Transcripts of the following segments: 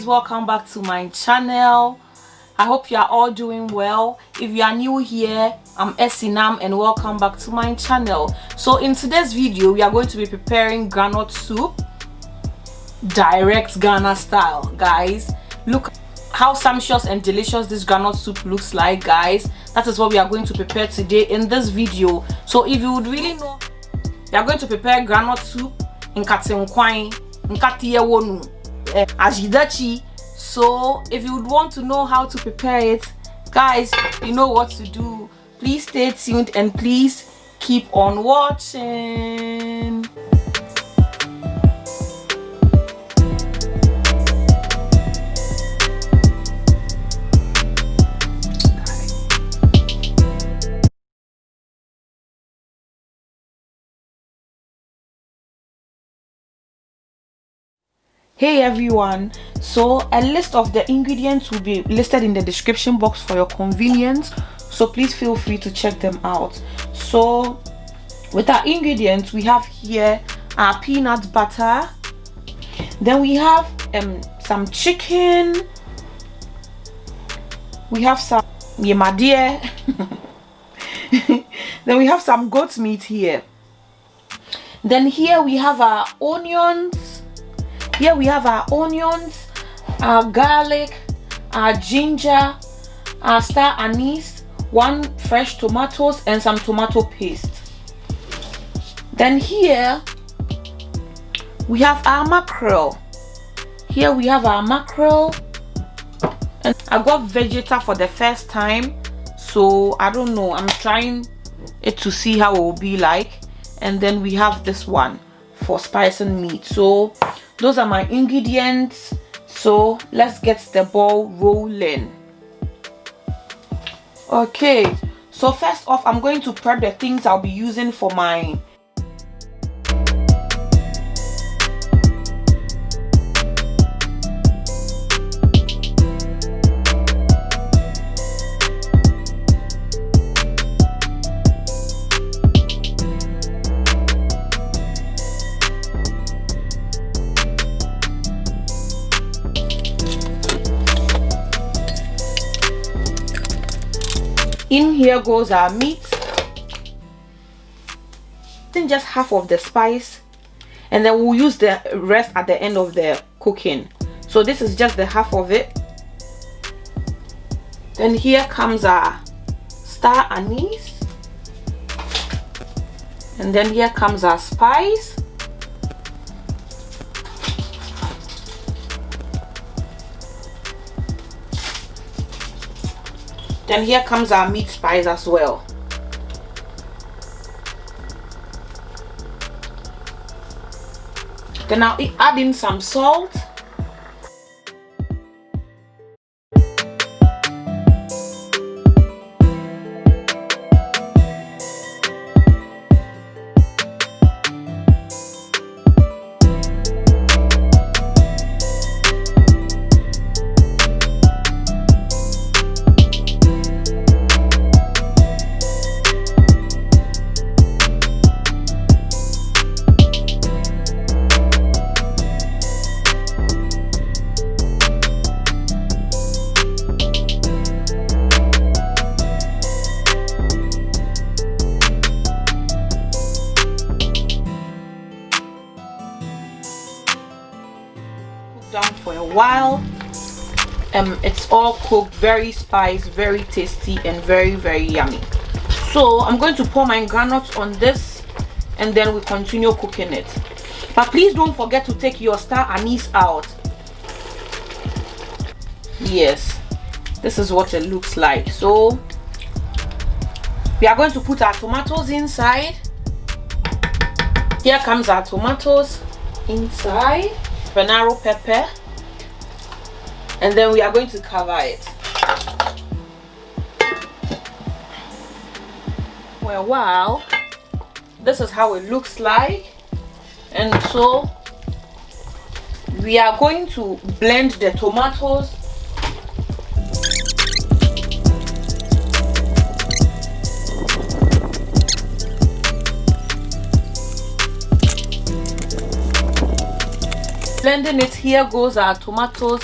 Welcome back to my channel. I hope you are all doing well. If you are new here, I'm Esinam and welcome back to my channel. So in today's video we are going to be preparing groundnut soup, direct Ghana style. Guys, look how sumptuous and delicious this groundnut soup looks like, guys. That is what we are going to prepare today in this video. So if you would really know, we are going to prepare groundnut soup in katenkwai, in katiyewonu, ajidachi. So if you would want to know how to prepare it, guys, you know what to do. Please stay tuned and please keep on watching. Hey everyone, so a list of the ingredients will be listed in the description box for your convenience, so please feel free to check them out. So with our ingredients, we have here our peanut butter, then we have some chicken, we have some yemadeɛ, then we have some goat meat here, then here we have our onions. Here we have our onions, our garlic, our ginger, our star anise, 1 fresh tomatoes and some tomato paste. Then here we have our mackerel. Here we have our mackerel, and I got vegeta for the first time, so I don't know, I'm trying it to see how it will be like. And then we have this one for spicing meat. So those are my ingredients, so let's get the ball rolling. Okay, so first off, I'm going to prep the things I'll be using for my In here goes our meat. Then just half of the spice, and then we'll use the rest at the end of the cooking. So this is just the half of it. Then here comes our star anise, and then here comes our spice. Then here comes our meat spice as well. Then I'll add in some salt. Down for a while. It's all cooked, very spiced, very tasty, and very yummy. So I'm going to pour my groundnuts on this, and then we continue cooking it. But please don't forget to take your star anise out. Yes, this is what it looks like. So we are going to put our tomatoes inside. Here comes our tomatoes inside. Habanero pepper, and then we are going to cover it for a while. This is how it looks like, and so we are going to blend the tomatoes. Blending it, here goes our tomatoes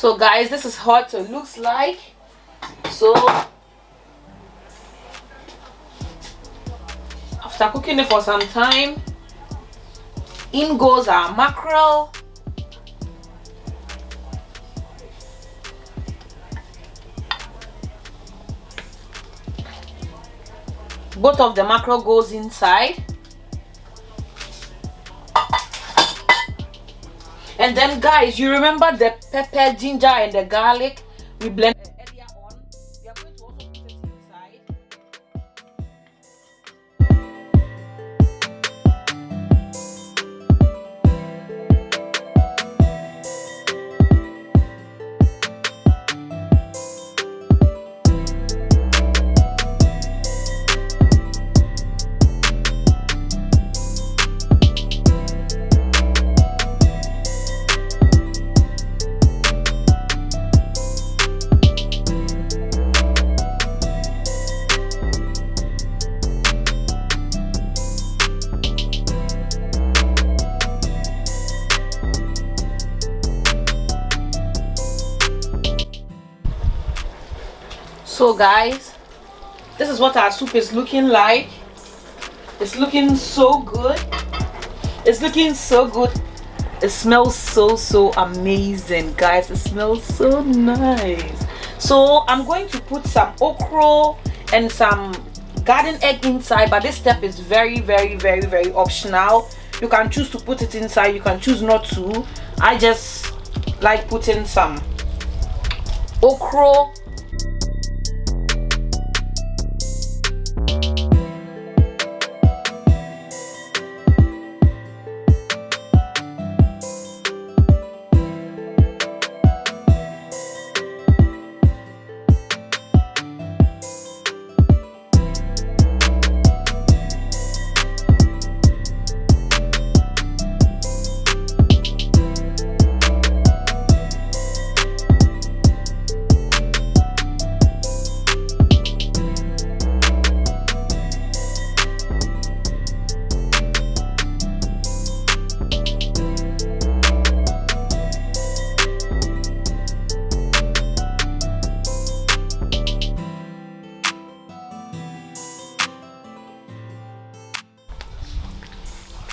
So guys, this is what it looks like. So after cooking it for some time, in goes our mackerel. Both of the mackerel goes inside. And then guys, you remember the pepper, ginger and the garlic we blended earlier on? We are going to also put it inside. So guys, this is what our soup is looking like. It's looking so good. It's looking so good. It smells so amazing, guys. It smells so nice. So I'm going to put some okra and some garden egg inside, but this step is very optional. You can choose to put it inside, you can choose not to. I just like putting some okra.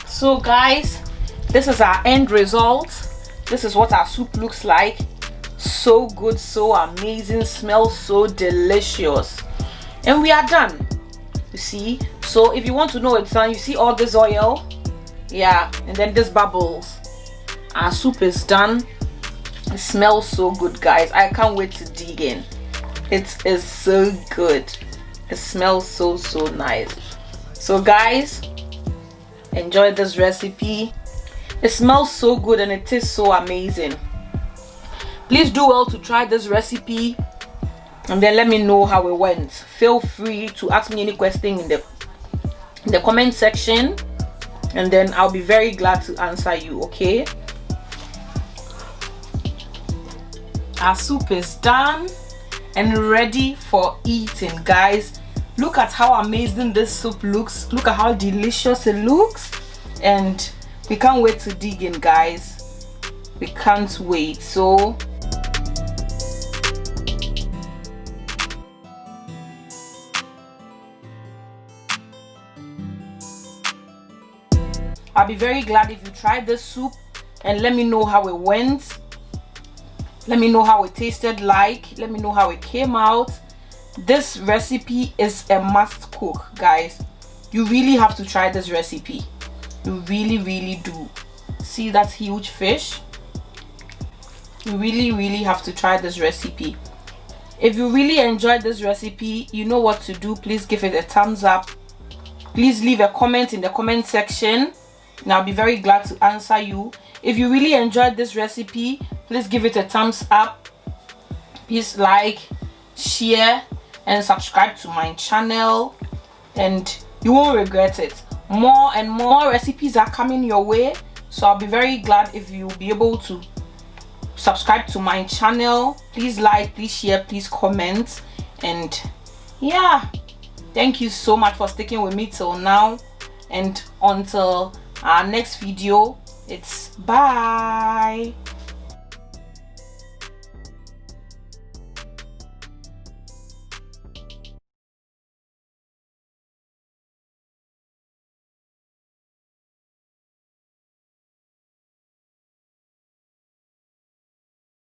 So guys, this is our end result. This is what our soup looks like. So good, so amazing, smells so delicious. And we are done, you see. So if you want to know it's done, you see all this oil, yeah, and then this bubbles. Our soup is done. It smells so good, guys. I can't wait to dig in. It is so good. It smells so nice. So guys, enjoy this recipe. It smells so good and it tastes so amazing. Please do well to try this recipe and then let me know how it went. Feel free to ask me any question in the comment section, and then I'll be very glad to answer you. Okay, our soup is done and ready for eating, guys. Look at how amazing this soup looks. Look at how delicious it looks. And we can't wait to dig in, guys. We can't wait. So I'll be very glad if you try this soup and let me know how it went. Let me know how it tasted like. Let me know how it came out. This recipe is a must cook, guys. You really have to try this recipe. You really do. See that huge fish? You really have to try this recipe. If you really enjoyed this recipe, you know what to do. Please give it a thumbs up. Please leave a comment in the comment section and I'll be very glad to answer you. If you really enjoyed this recipe, please give it a thumbs up. Please like, share and subscribe to my channel, and you won't regret it. More and more recipes are coming your way, so I'll be very glad if you'll be able to subscribe to my channel. Please like, please share, please comment, and yeah, thank you so much for sticking with me till now, and until our next video, it's bye.